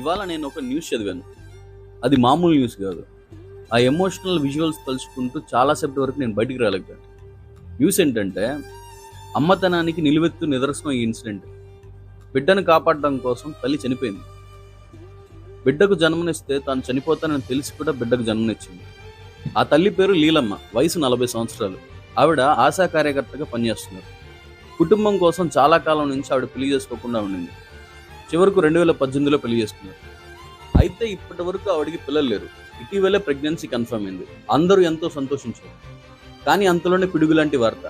ఇవాళ నేను ఒక న్యూస్ చదివాను. అది మామూలు న్యూస్ కాదు. ఆ ఎమోషనల్ విజువల్స్ తలుచుకుంటూ చాలా సేపటి వరకు నేను బయటికి రాలేకపోయాను. న్యూస్ ఏంటంటే, అమ్మతనానికి నిలువెత్తు నిదర్శనం ఈ ఇన్సిడెంట్. బిడ్డను కాపాడడం కోసం తల్లి చనిపోయింది. బిడ్డకు జన్మనిస్తే తాను చనిపోతానని తెలిసి కూడా బిడ్డకు జన్మనిచ్చింది. ఆ తల్లి పేరు లీలమ్మ. వయసు 40 సంవత్సరాలు. ఆవిడ ఆశా కార్యకర్తగా పనిచేస్తున్నారు. కుటుంబం కోసం చాలా కాలం నుంచి ఆవిడ పెళ్లి చేసుకోకుండా ఉండింది. చివరకు 2018లో పెళ్లి చేసుకున్నారు. అయితే ఇప్పటి వరకు ఆవిడకి పిల్లలు లేరు. ఇటీవలే ప్రెగ్నెన్సీ కన్ఫర్మ్ అయింది. అందరూ ఎంతో సంతోషించారు. కానీ అంతలోనే పిడుగు లాంటి వార్త.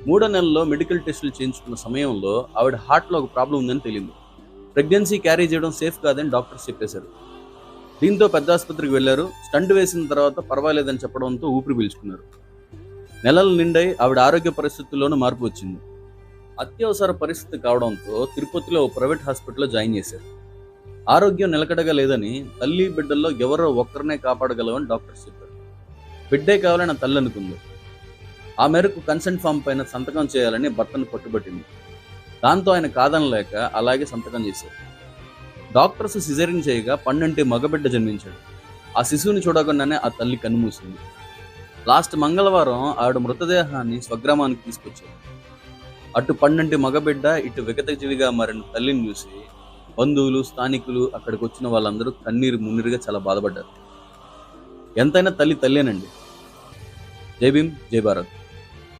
3వ నెలలో మెడికల్ టెస్టులు చేయించుకున్న సమయంలో ఆవిడ హార్ట్లో ఒక ప్రాబ్లం ఉందని తెలిసింది. ప్రెగ్నెన్సీ క్యారీ చేయడం సేఫ్ కాదని డాక్టర్స్ చెప్పేశారు. దీంతో పెద్ద ఆసుపత్రికి వెళ్లారు. స్టంట్ వేసిన తర్వాత పర్వాలేదని చెప్పడంతో ఊపిరి పీల్చుకున్నారు. నెలలు నిండై ఆవిడ ఆరోగ్య పరిస్థితుల్లోనూ మార్పు వచ్చింది. అత్యవసర పరిస్థితి కావడంతో తిరుపతిలో ఓ ప్రైవేట్ హాస్పిటల్లో జాయిన్ చేశారు. ఆరోగ్యం నిలకడగా లేదని, తల్లి బిడ్డల్లో ఎవరో ఒక్కరినే కాపాడగలవని డాక్టర్స్ చెప్పారు. బిడ్డే కావాలని తల్లి అనుకుంది. ఆ మేరకు కన్సెంట్ ఫామ్ పైన సంతకం చేయాలని భర్తను పట్టుబట్టింది. దాంతో ఆయన కాదనలేక అలాగే సంతకం చేశారు. డాక్టర్స్ సిజేరియన్ చేయగా పన్నంటి మగబిడ్డ జన్మించాడు. ఆ శిశువుని చూడకుండానే ఆ తల్లి కన్నుమూసింది. లాస్ట్ మంగళవారం ఆవిడ మృతదేహాన్ని స్వగ్రామానికి తీసుకొచ్చారు. అటు పన్నంటి మగబిడ్డ, ఇటు విగతజీవిగా మారిన తల్లిని చూసి బంధువులు, స్థానికులు, అక్కడికి వచ్చిన వాళ్ళందరూ కన్నీరు మున్నీరుగా చాలా బాధపడ్డారు. ఎంతైనా తల్లి తల్లేనండి. జై భీమ్, జై భారత్.